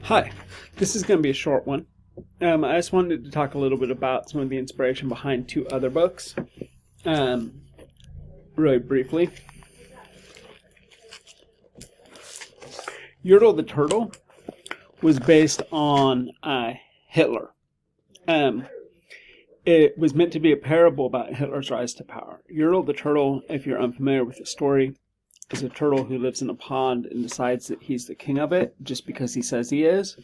Hi, this is going to be a short one. I just wanted to talk a little bit about some of the inspiration behind two other books, really briefly. Yertle the Turtle was based on Hitler. It was meant to be a parable about Hitler's rise to power. Yertle the Turtle, if you're unfamiliar with the story, is a turtle who lives in a pond and decides that he's the king of it just because he says he is.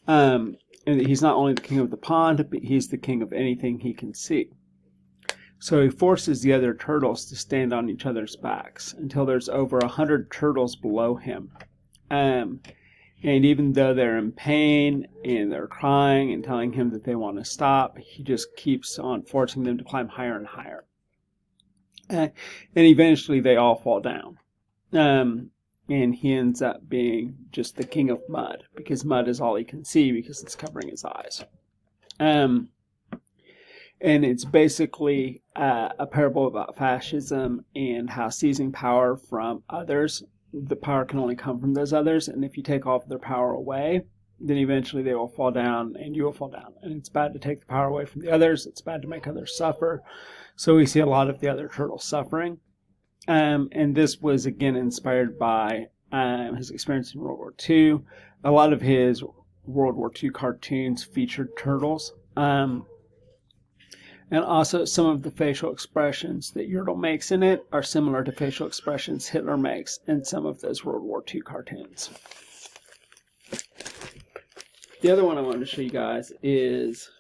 And that he's not only the king of the pond, but he's the king of anything he can see. So he forces the other turtles to stand on each other's backs until there's over 100 turtles below him. And even though they're in pain and they're crying and telling him that they want to stop, he just keeps on forcing them to climb higher and higher. And eventually they all fall down. And he ends up being just the king of mud, because mud is all he can see because it's covering his eyes. And it's basically a parable about fascism and how seizing power from others, the power can only come from those others, and if you take all of their power away, then eventually they will fall down and you will fall down. And it's bad to take the power away from the others. It's bad to make others suffer. So we see a lot of the other turtles suffering. And this was, again, inspired by his experience in World War II. A lot of his World War II cartoons featured turtles. And also some of the facial expressions that Yertle makes in it are similar to facial expressions Hitler makes in some of those World War II cartoons. The other one I wanted to show you guys is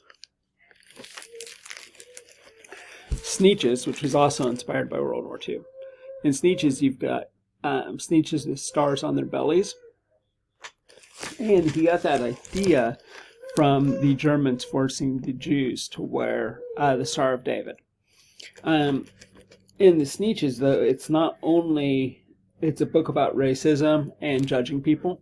Sneetches, which was also inspired by World War II. In Sneetches, you've got Sneetches with stars on their bellies. And he got that idea from the Germans forcing the Jews to wear the Star of David. In the Sneetches, though, it's not only, it's a book about racism and judging people.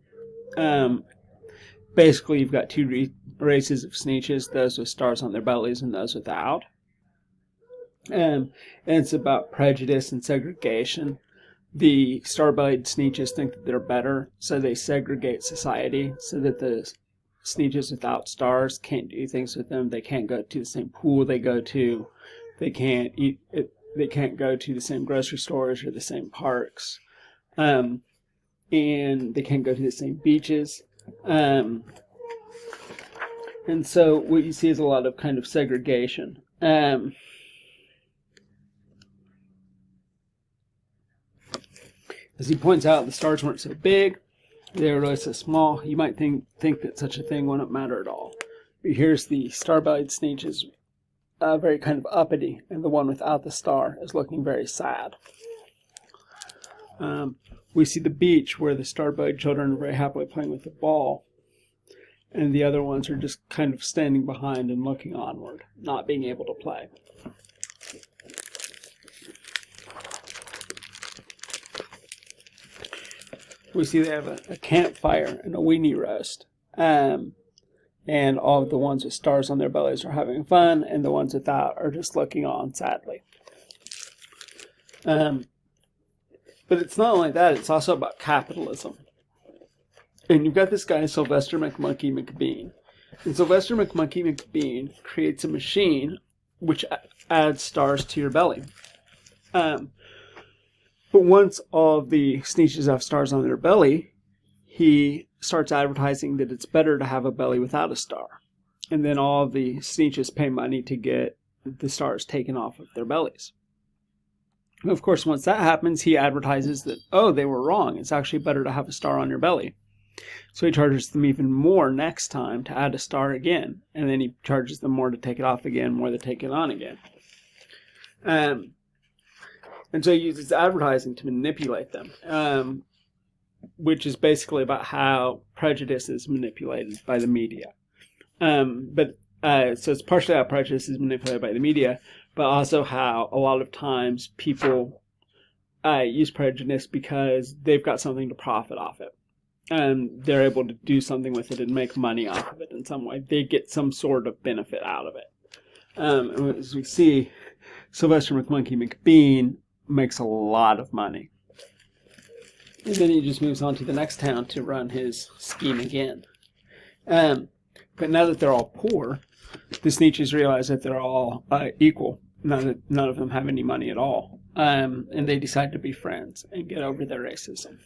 Basically, you've got two races of Sneetches, those with stars on their bellies and those without. And it's about prejudice and segregation. The star-bellied Sneetches think that they're better, so they segregate society so that the Sneetches without stars can't do things with them. They can't go to the same pool they go to. They can't eat. They can't go to the same grocery stores or the same parks, and they can't go to the same beaches. And so what you see is a lot of kind of segregation. As he points out, the stars weren't so big, they were really so small, you might think that such a thing wouldn't matter at all. But here's the star-bellied Sneetches, very kind of uppity, and the one without the star is looking very sad. We see the beach where the star-bellied children are very happily playing with the ball, and the other ones are just kind of standing behind and looking onward, not being able to play. We see they have a campfire and a weenie roast. And all of the ones with stars on their bellies are having fun, and the ones without are just looking on sadly. But it's not only that, it's also about capitalism. And you've got this guy, Sylvester McMonkey McBean. And Sylvester McMonkey McBean creates a machine which adds stars to your belly. But once all of the Sneetches have stars on their belly, he starts advertising that it's better to have a belly without a star. And then all of the Sneetches pay money to get the stars taken off of their bellies. And of course, once that happens, he advertises that, oh, they were wrong. It's actually better to have a star on your belly. So he charges them even more next time to add a star again. And then he charges them more to take it off again, more to take it on again. And so he uses advertising to manipulate them, which is basically about how prejudice is manipulated by the media. So it's partially how prejudice is manipulated by the media, but also how a lot of times people use prejudice because they've got something to profit off it. And they're able to do something with it and make money off of it in some way. They get some sort of benefit out of it. And as we see, Sylvester McMonkey McBean makes a lot of money. And then he just moves on to the next town to run his scheme again. But now that they're all poor, the Sneetches realize that they're all equal. None of them have any money at all. And they decide to be friends and get over their racism.